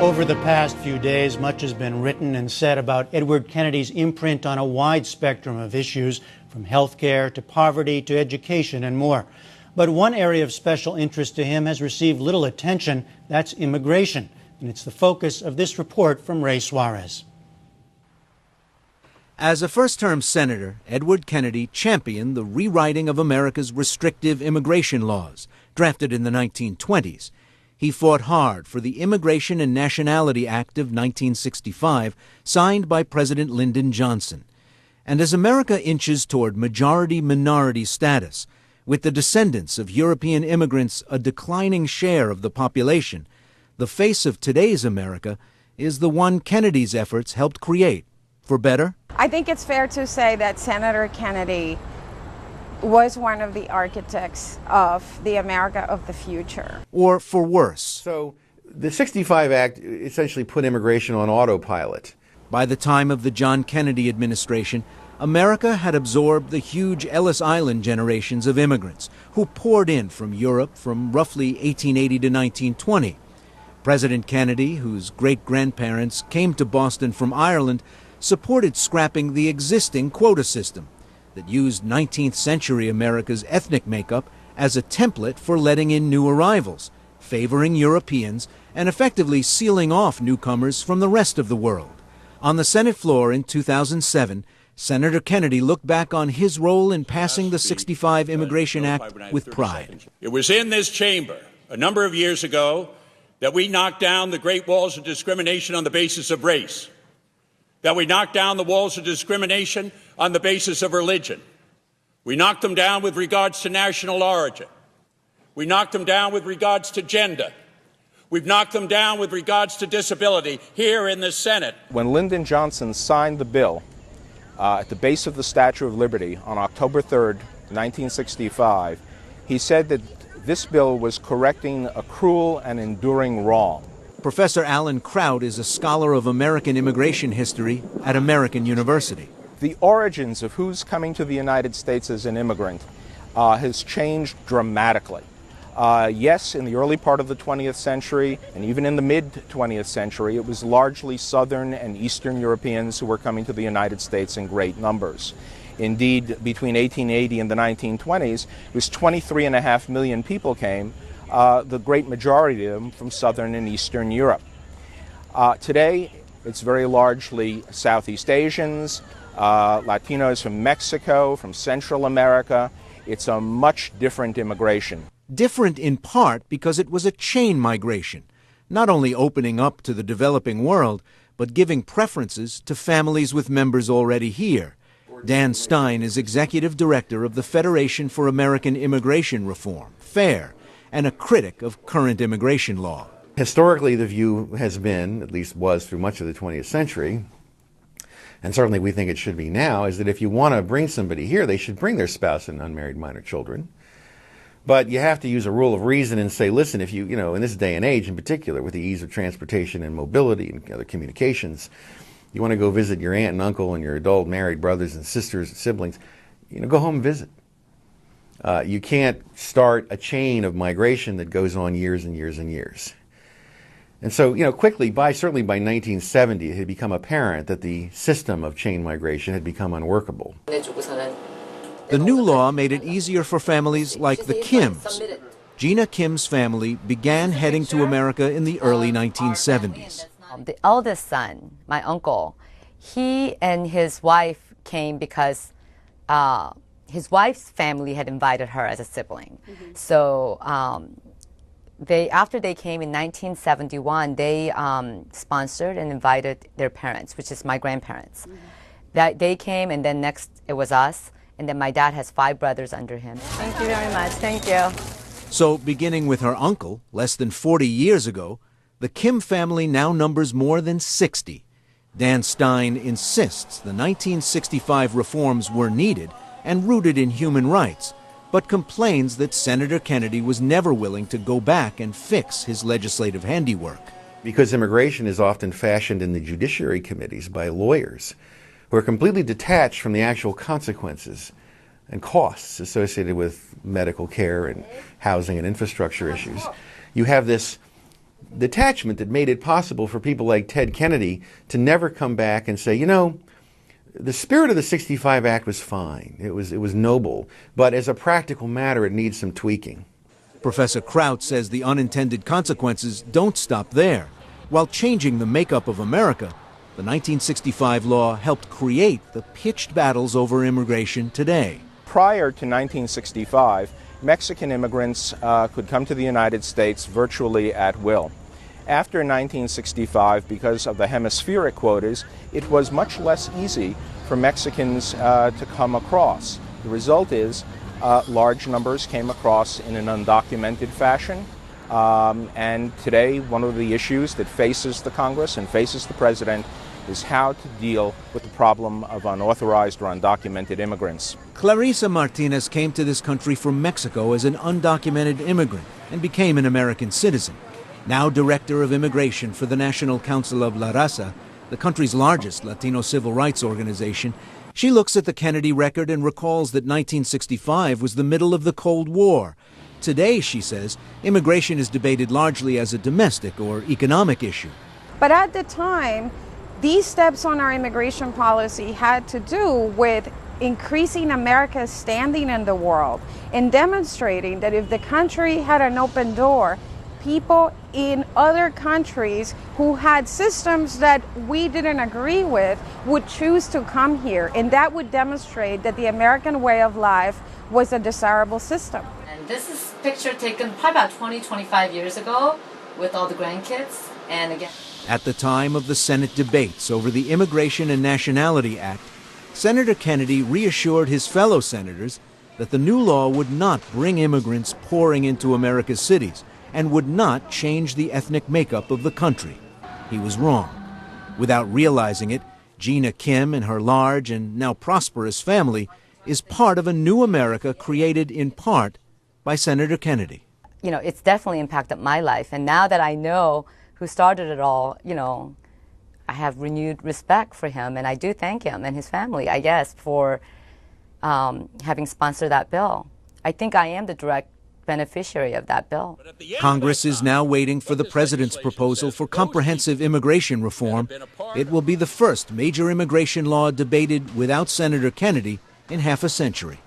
Over the past few days, much has been written and said about Edward Kennedy's imprint on a wide spectrum of issues, from healthcare to poverty to education and more. But one area of special interest to him has received little attention. That's immigration. And it's the focus of this report from Ray Suarez. As a first-term senator, Edward Kennedy championed the rewriting of America's restrictive immigration laws, drafted in the 1920s. He fought hard for the Immigration and Nationality Act of 1965, signed by President Lyndon Johnson. And as America inches toward majority-minority status, with the descendants of European immigrants a declining share of the population, the face of today's America is the one Kennedy's efforts helped create. For better? I think it's fair to say that Senator Kennedy was one of the architects of the America of the future. Or for worse. So the 65 Act essentially put immigration on autopilot. By the time of the John Kennedy administration, America had absorbed the huge Ellis Island generations of immigrants who poured in from Europe from roughly 1880 to 1920. President Kennedy, whose great-grandparents came to Boston from Ireland, supported scrapping the existing quota system that used 19th century America's ethnic makeup as a template for letting in new arrivals, favoring Europeans, and effectively sealing off newcomers from the rest of the world. On the Senate floor in 2007, Senator Kennedy looked back on his role in passing the 65 Immigration Act with pride. It was in this chamber a number of years ago that we knocked down the great walls of discrimination on the basis of race, that we knocked down the walls of discrimination on the basis of religion. We knocked them down with regards to national origin. We knocked them down with regards to gender. We've knocked them down with regards to disability here in the Senate. When Lyndon Johnson signed the bill at the base of the Statue of Liberty on October 3rd, 1965, he said that this bill was correcting a cruel and enduring wrong. Professor Alan Kraut is a scholar of American immigration history at American University. The origins of who's coming to the United States as an immigrant has changed dramatically. Yes, in the early part of the 20th century, and even in the mid-20th century, it was largely Southern and Eastern Europeans who were coming to the United States in great numbers. Indeed, between 1880 and the 1920s, it was 23.5 million people came, the great majority of them from Southern and Eastern Europe. Today, it's very largely Southeast Asians, Latinos from Mexico, from Central America. It's a much different immigration. Different in part because it was a chain migration, not only opening up to the developing world, but giving preferences to families with members already here. Dan Stein is executive director of the Federation for American Immigration Reform, FAIR, and a critic of current immigration law. Historically, the view has been, at least was through much of the 20th century, and certainly we think it should be now, is that if you want to bring somebody here, they should bring their spouse and unmarried minor children. But you have to use a rule of reason and say, listen, if you know, in this day and age in particular, with the ease of transportation and mobility and other communications, you want to go visit your aunt and uncle and your adult married brothers and sisters and siblings, go home and visit. You can't start a chain of migration that goes on years and years and years. And so, quickly, certainly by 1970, it had become apparent that the system of chain migration had become unworkable. The new law made it easier for families like the Kims. Gina Kim's family began heading to America in the early 1970s. The eldest son, my uncle, he and his wife came because his wife's family had invited her as a sibling. Mm-hmm. So after they came in 1971, they sponsored and invited their parents, which is my grandparents. Mm-hmm. That they came, and then next it was us. And then my dad has 5 brothers under him. Thank you very much. Thank you. So beginning with her uncle, less than 40 years ago, the Kim family now numbers more than 60. Dan Stein insists the 1965 reforms were needed and rooted in human rights, but complains that Senator Kennedy was never willing to go back and fix his legislative handiwork. Because immigration is often fashioned in the judiciary committees by lawyers who are completely detached from the actual consequences and costs associated with medical care and housing and infrastructure issues. You have this detachment that made it possible for people like Ted Kennedy to never come back and say, you know, the spirit of the 65 Act was fine. It was noble. But as a practical matter, it needs some tweaking. Professor Kraut says the unintended consequences don't stop there. While changing the makeup of America, the 1965 law helped create the pitched battles over immigration today. Prior to 1965, Mexican immigrants could come to the United States virtually at will. After 1965, because of the hemispheric quotas, it was much less easy for Mexicans to come across. The result is large numbers came across in an undocumented fashion. And today, one of the issues that faces the Congress and faces the President is how to deal with the problem of unauthorized or undocumented immigrants. Clarissa Martinez came to this country from Mexico as an undocumented immigrant and became an American citizen. Now director of immigration for the National Council of La Raza, the country's largest Latino civil rights organization, she looks at the Kennedy record and recalls that 1965 was the middle of the Cold War. Today, she says, immigration is debated largely as a domestic or economic issue. But at the time, these steps on our immigration policy had to do with increasing America's standing in the world and demonstrating that if the country had an open door, people in other countries who had systems that we didn't agree with would choose to come here, and that would demonstrate that the American way of life was a desirable system. And this is a picture taken probably about 25 years ago with all the grandkids. And again, at the time of the Senate debates over the Immigration and Nationality Act, Senator Kennedy reassured his fellow senators that the new law would not bring immigrants pouring into America's cities and would not change the ethnic makeup of the country. He was wrong. Without realizing it, Gina Kim and her large and now prosperous family is part of a new America created in part by Senator Kennedy. you know, it's definitely impacted my life. And now that I know who started it all, you know, I have renewed respect for him, and I do thank him and his family, I guess, for having sponsored that bill. I think I am the direct beneficiary of that bill. Congress is now waiting for the president's proposal for comprehensive immigration reform. It will be the first major immigration law debated without Senator Kennedy in half a century.